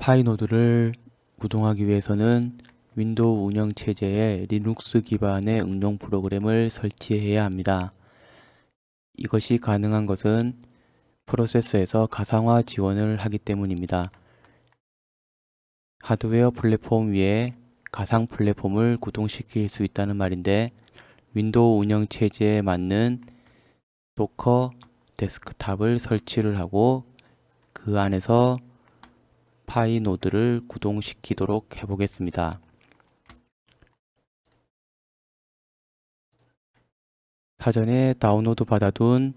파이노드를 구동하기 위해서는 윈도우 운영체제에 리눅스 기반의 응용 프로그램을 설치해야 합니다. 이것이 가능한 것은 프로세서에서 가상화 지원을 하기 때문입니다. 하드웨어 플랫폼 위에 가상 플랫폼을 구동시킬 수 있다는 말인데, 윈도우 운영체제에 맞는 도커 데스크탑을 설치를 하고 그 안에서 파이노드를 구동시키도록 해보겠습니다. 사전에 다운로드 받아둔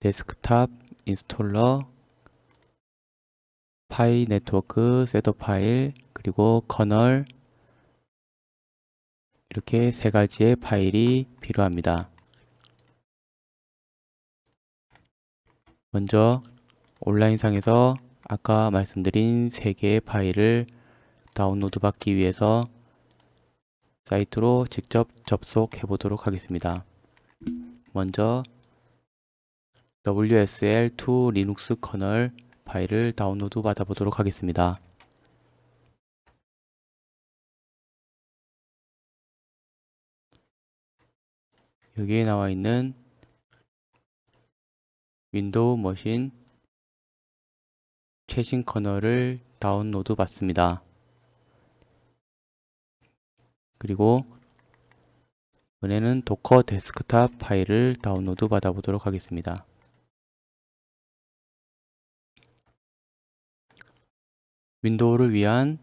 데스크탑 인스톨러, 파이 네트워크 셋업 파일, 그리고 커널, 이렇게 세 가지의 파일이 필요합니다. 먼저 온라인상에서 아까 말씀드린 세 개의 파일을 다운로드 받기 위해서 사이트로 직접 접속해 보도록 하겠습니다. 먼저 WSL2 리눅스 커널 파일을 다운로드 받아 보도록 하겠습니다. 여기에 나와 있는 윈도우 머신 최신 커널을 다운로드 받습니다. 그리고 이번에는 도커 데스크탑 파일을 다운로드 받아 보도록 하겠습니다. 윈도우를 위한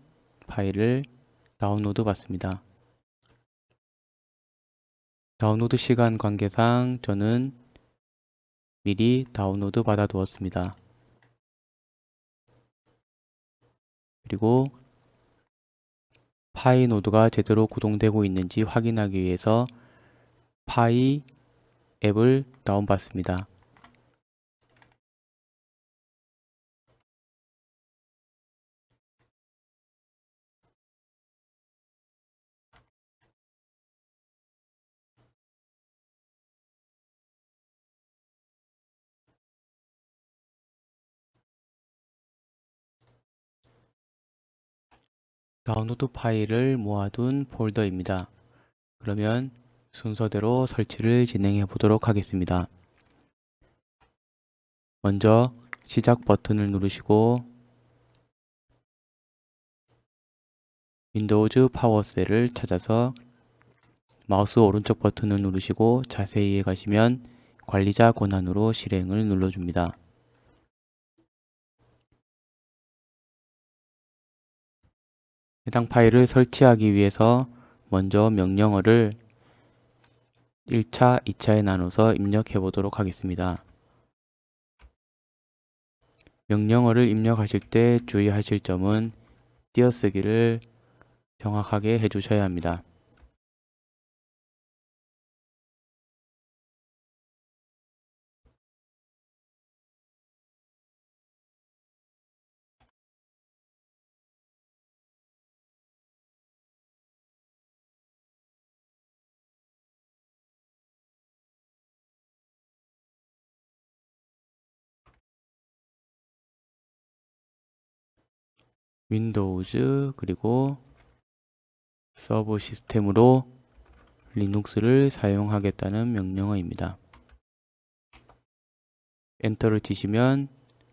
파일을 다운로드 받습니다. 다운로드 시간 관계상 저는 미리 다운로드 받아 두었습니다. 그리고 파이 노드가 제대로 구동되고 있는지 확인하기 위해서 파이 앱을 다운받습니다. 다운로드 파일을 모아둔 폴더입니다. 그러면 순서대로 설치를 진행해 보도록 하겠습니다. 먼저 시작 버튼을 누르시고 윈도우즈 파워셀을 찾아서 마우스 오른쪽 버튼을 누르시고 자세히에 가시면 관리자 권한으로 실행을 눌러줍니다. 해당 파일을 설치하기 위해서 먼저 명령어를 1차, 2차에 나눠서 입력해 보도록 하겠습니다. 명령어를 입력하실 때 주의하실 점은 띄어쓰기를 정확하게 해주셔야 합니다. 윈도우즈 그리고 서버 시스템으로 리눅스를 사용하겠다는 명령어입니다. 엔터를 치시면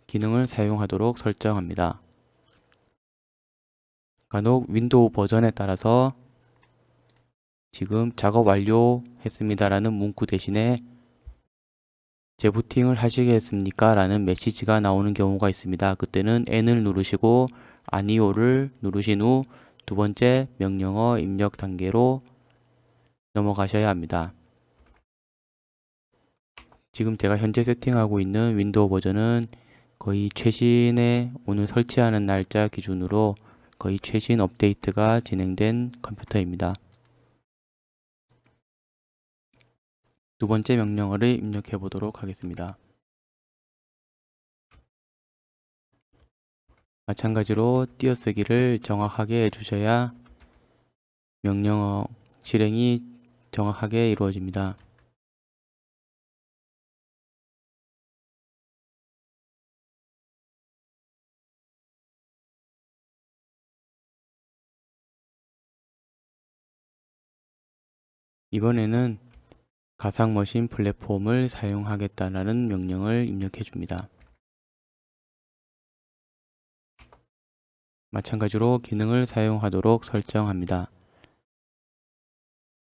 기능을 사용하도록 설정합니다. 간혹 윈도우 버전에 따라서 지금 작업 완료했습니다 라는 문구 대신에 재부팅을 하시겠습니까? 라는 메시지가 나오는 경우가 있습니다. 그때는 N을 누르시고 아니오를 누르신 후 두 번째 명령어 입력 단계로 넘어가셔야 합니다. 지금 제가 현재 세팅하고 있는 윈도우 버전은 거의 최신의 오늘 설치하는 날짜 기준으로 거의 최신 업데이트가 진행된 컴퓨터입니다. 두 번째 명령어를 입력해 보도록 하겠습니다. 마찬가지로 띄어쓰기를 정확하게 해주셔야 명령어 실행이 정확하게 이루어집니다. 이번에는 가상머신 플랫폼을 사용하겠다라는 명령을 입력해 줍니다. 마찬가지로 기능을 사용하도록 설정합니다.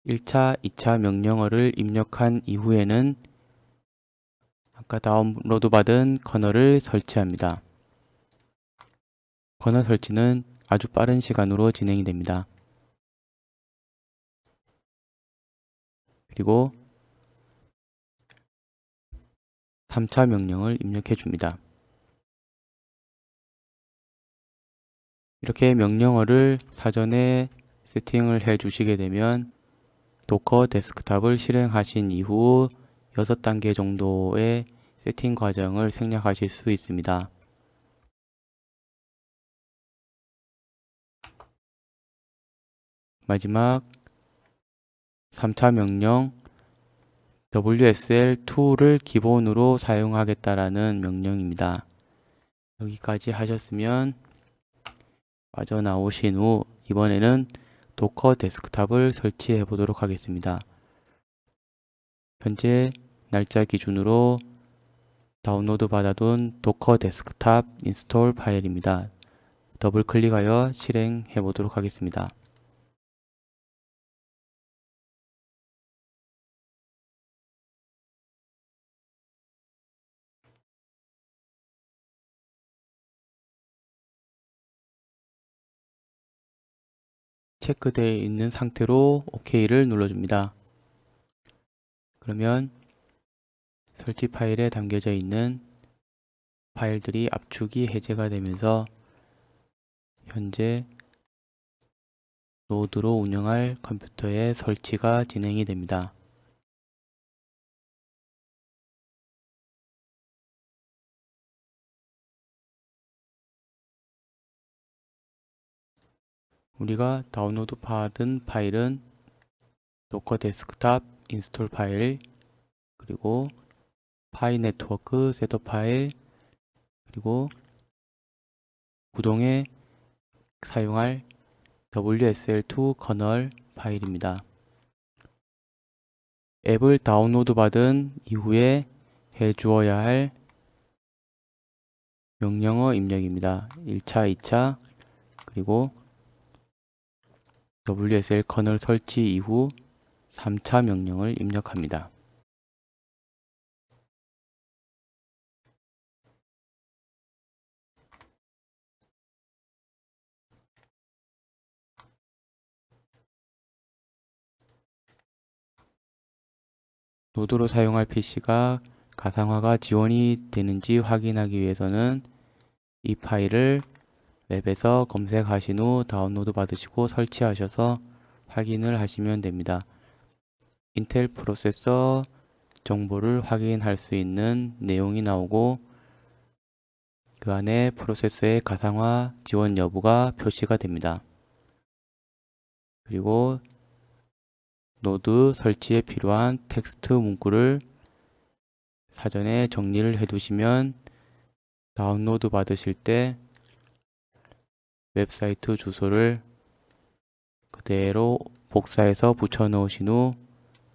1차, 2차 명령어를 입력한 이후에는 아까 다운로드 받은 커널을 설치합니다. 커널 설치는 아주 빠른 시간으로 진행이 됩니다. 그리고 3차 명령을 입력해 줍니다. 이렇게 명령어를 사전에 세팅을 해 주시게 되면 도커 데스크탑을 실행하신 이후 6단계 정도의 세팅 과정을 생략하실 수 있습니다. 마지막 3차 명령 WSL2를 기본으로 사용하겠다라는 명령입니다. 여기까지 하셨으면 빠져나오신 후 이번에는 도커 데스크탑을 설치해 보도록 하겠습니다. 현재 날짜 기준으로 다운로드 받아둔 도커 데스크탑 인스톨 파일입니다. 더블 클릭하여 실행해 보도록 하겠습니다. 체크되어 있는 상태로 OK를 눌러줍니다. 그러면 설치 파일에 담겨져 있는 파일들이 압축이 해제가 되면서 현재 노드로 운영할 컴퓨터의 설치가 진행이 됩니다. 우리가 다운로드 받은 파일은 도커 데스크탑 인스톨 파일, 그리고 파이 네트워크 셋업 파일, 그리고 구동에 사용할 WSL2 커널 파일입니다. 앱을 다운로드 받은 이후에 해주어야 할 명령어 입력입니다. 1차, 2차, 그리고 WSL 커널 설치 이후 3차 명령을 입력합니다. 노드로 사용할 PC가 가상화가 지원이 되는지 확인하기 위해서는 이 파일을 웹에서 검색하신 후 다운로드 받으시고 설치하셔서 확인을 하시면 됩니다. 인텔 프로세서 정보를 확인할 수 있는 내용이 나오고 그 안에 프로세서의 가상화 지원 여부가 표시가 됩니다. 그리고 노드 설치에 필요한 텍스트 문구를 사전에 정리를 해 두시면 다운로드 받으실 때 웹사이트 주소를 그대로 복사해서 붙여 넣으신 후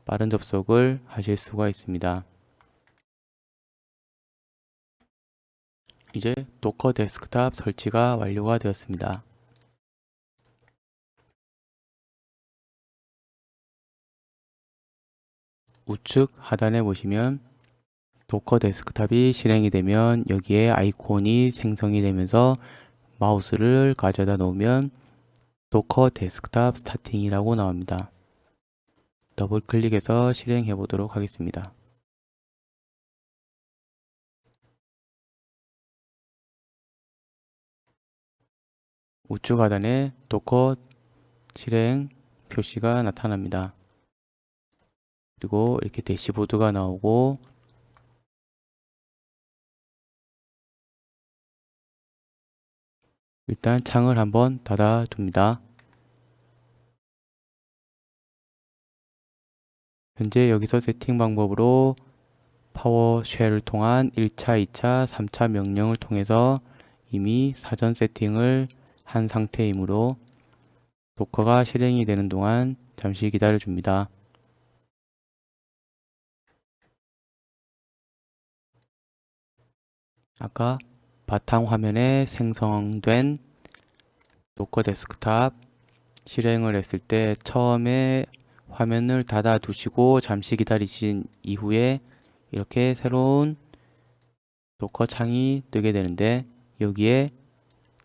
빠른 접속을 하실 수가 있습니다. 이제 도커 데스크탑 설치가 완료가 되었습니다. 우측 하단에 보시면 도커 데스크탑이 실행이 되면 여기에 아이콘이 생성이 되면서 마우스를 가져다 놓으면 도커 데스크탑 스타팅이라고 나옵니다. 더블 클릭해서 실행해 보도록 하겠습니다. 우측 하단에 도커 실행 표시가 나타납니다. 그리고 이렇게 대시보드가 나오고 일단 창을 한번 닫아 둡니다. 현재 여기서 세팅 방법으로 파워쉘을 통한 1차, 2차, 3차 명령을 통해서 이미 사전 세팅을 한 상태이므로 도커가 실행이 되는 동안 잠시 기다려 줍니다. 아까 바탕화면에 생성된 도커 데스크탑 실행을 했을 때 처음에 화면을 닫아 두시고 잠시 기다리신 이후에 이렇게 새로운 도커 창이 뜨게 되는데, 여기에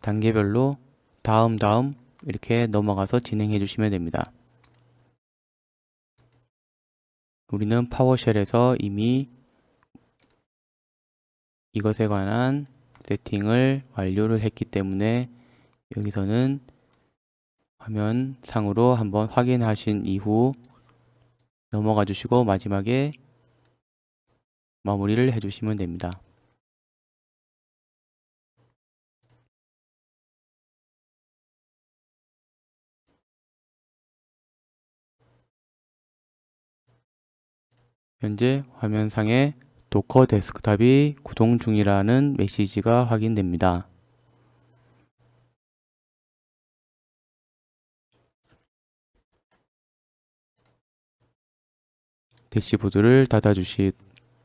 단계별로 다음 이렇게 넘어가서 진행해 주시면 됩니다. 우리는 파워쉘에서 이미 이것에 관한 세팅을 완료를 했기 때문에 여기서는 화면 상으로 한번 확인하신 이후 넘어가 주시고 마지막에 마무리를 해 주시면 됩니다. 현재 화면상에 도커 데스크탑이 구동 중이라는 메시지가 확인됩니다. 대시보드를 닫아 주신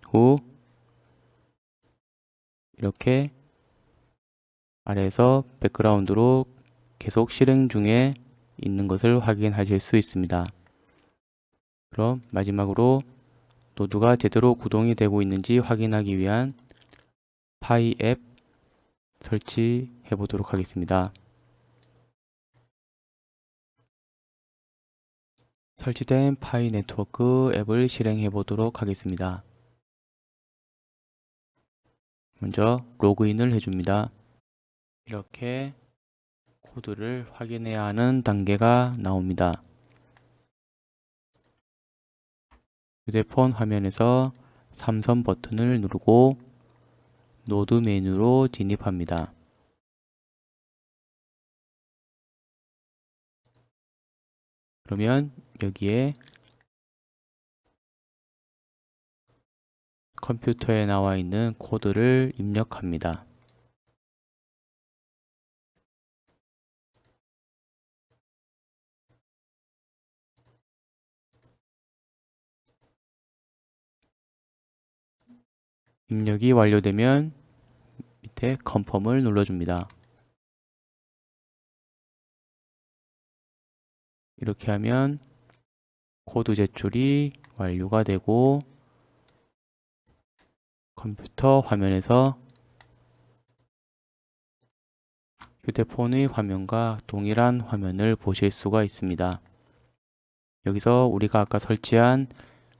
후 이렇게 아래에서 백그라운드로 계속 실행 중에 있는 것을 확인하실 수 있습니다. 그럼 마지막으로 노드가 제대로 구동이 되고 있는지 확인하기 위한 파이 앱 설치해 보도록 하겠습니다. 설치된 파이 네트워크 앱을 실행해 보도록 하겠습니다. 먼저 로그인을 해줍니다. 이렇게 코드를 확인해야 하는 단계가 나옵니다. 휴대폰 화면에서 삼선 버튼을 누르고 노드 메뉴로 진입합니다. 그러면 여기에 컴퓨터에 나와 있는 코드를 입력합니다. 입력이 완료되면 밑에 컨펌을 눌러줍니다. 이렇게 하면 코드 제출이 완료가 되고 컴퓨터 화면에서 휴대폰의 화면과 동일한 화면을 보실 수가 있습니다. 여기서 우리가 아까 설치한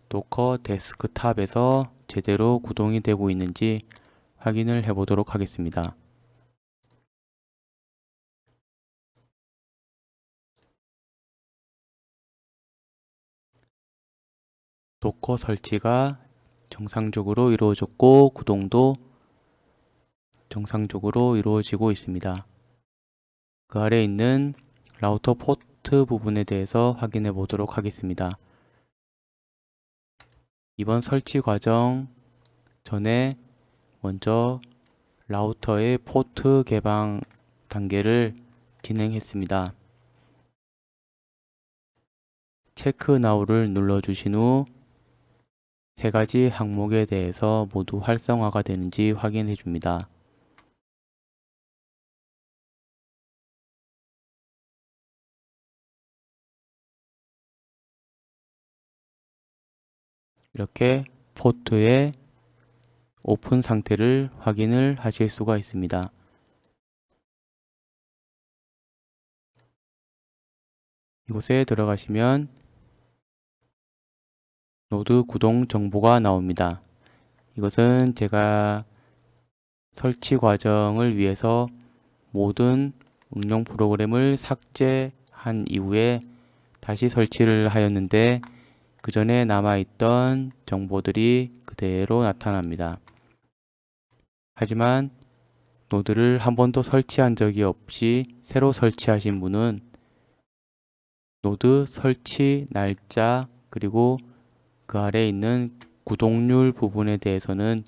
도커 데스크탑에서 제대로 구동이 되고 있는지 확인을 해 보도록 하겠습니다. 도커 설치가 정상적으로 이루어졌고 구동도 정상적으로 이루어지고 있습니다. 그 아래에 있는 라우터 포트 부분에 대해서 확인해 보도록 하겠습니다. 이번 설치 과정 전에 먼저 라우터의 포트 개방 단계를 진행했습니다. 체크 나우를 눌러주신 후 세 가지 항목에 대해서 모두 활성화가 되는지 확인해 줍니다. 이렇게 포트의 오픈 상태를 확인을 하실 수가 있습니다. 이곳에 들어가시면 노드 구동 정보가 나옵니다. 이것은 제가 설치 과정을 위해서 모든 응용 프로그램을 삭제한 이후에 다시 설치를 하였는데 그 전에 남아있던 정보들이 그대로 나타납니다. 하지만 노드를 한 번도 설치한 적이 없이 새로 설치하신 분은 노드 설치 날짜 그리고 그 아래에 있는 구동률 부분에 대해서는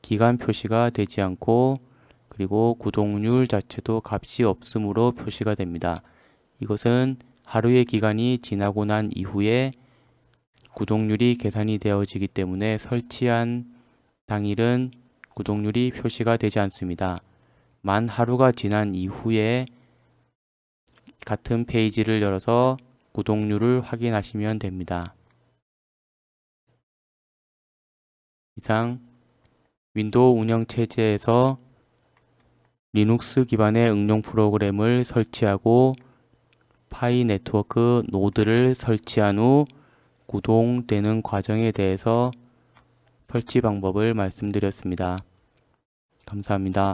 기간 표시가 되지 않고 그리고 구동률 자체도 값이 없으므로 표시가 됩니다. 이것은 하루의 기간이 지나고 난 이후에 구동률이 계산이 되어지기 때문에 설치한 당일은 구독률이 표시가 되지 않습니다. 만 하루가 지난 이후에 같은 페이지를 열어서 구독률을 확인하시면 됩니다. 이상 윈도우 운영체제에서 리눅스 기반의 응용 프로그램을 설치하고 파이 네트워크 노드를 설치한 후 구동되는 과정에 대해서 설치 방법을 말씀드렸습니다. 감사합니다.